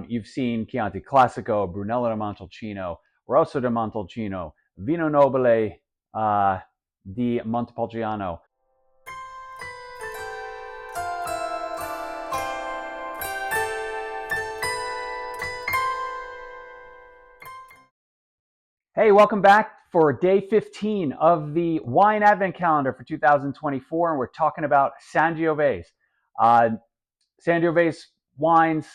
You've seen Chianti Classico, Brunello di Montalcino, Rosso di Montalcino, Vino Nobile di Montepulciano. Hey, welcome back for day 15 of the wine advent calendar for 2024, and we're talking about Sangiovese. Sangiovese wines,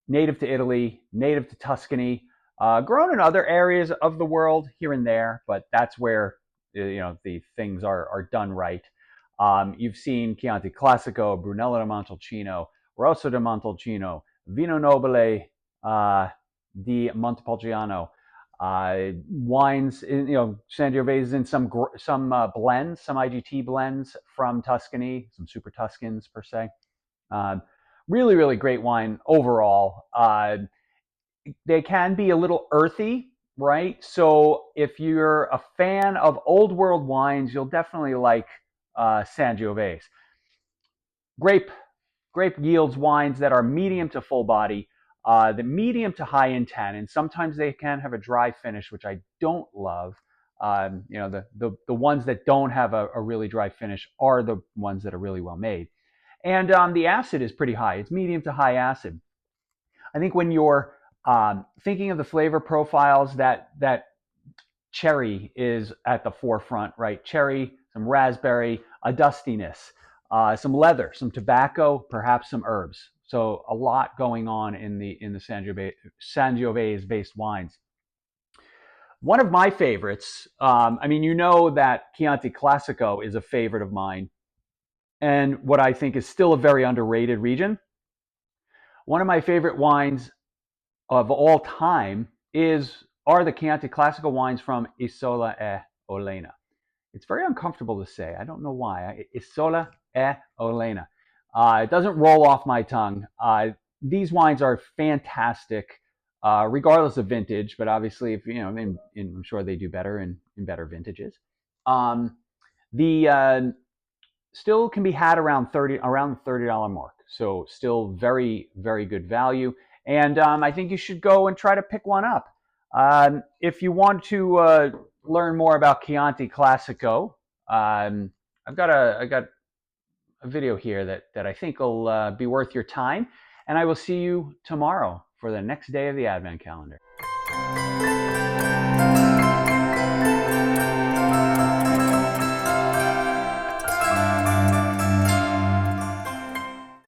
native to Italy, native to Tuscany, grown in other areas of the world here and there, but that's where the things are done right. You've seen Chianti Classico, Brunello di Montalcino, Rosso di Montalcino, Vino Nobile di Montepulciano. Wines, Sangiovese in some blends, some IGT blends from Tuscany, some Super Tuscans per se. Really, really great wine overall. They can be a little earthy, right? So if you're a fan of old world wines, you'll definitely like Sangiovese. Grape yields wines that are medium to full body, the medium to high in tannin. Sometimes they can have a dry finish, which I don't love. The ones that don't have a really dry finish are the ones that are really well made. And the acid is pretty high. It's medium to high acid. I think when you're thinking of the flavor profiles, that cherry is at the forefront, right? Cherry, some raspberry, a dustiness, some leather, some tobacco, perhaps some herbs. So a lot going on in the Sangiovese based wines. One of my favorites, that Chianti Classico is a favorite of mine, and what I think is still a very underrated region. One of my favorite wines of all time are the Chianti Classico wines from Isole E Olena. It's very uncomfortable to say. I don't know why. Isole E Olena. It doesn't roll off my tongue. These wines are fantastic, regardless of vintage. But obviously, if I'm sure they do better in better vintages. The still can be had around the $30 mark. So still very, very good value. And I think you should go and try to pick one up. If you want to learn more about Chianti Classico, I've got a video here that I think will be worth your time. And I will see you tomorrow for the next day of the Advent calendar.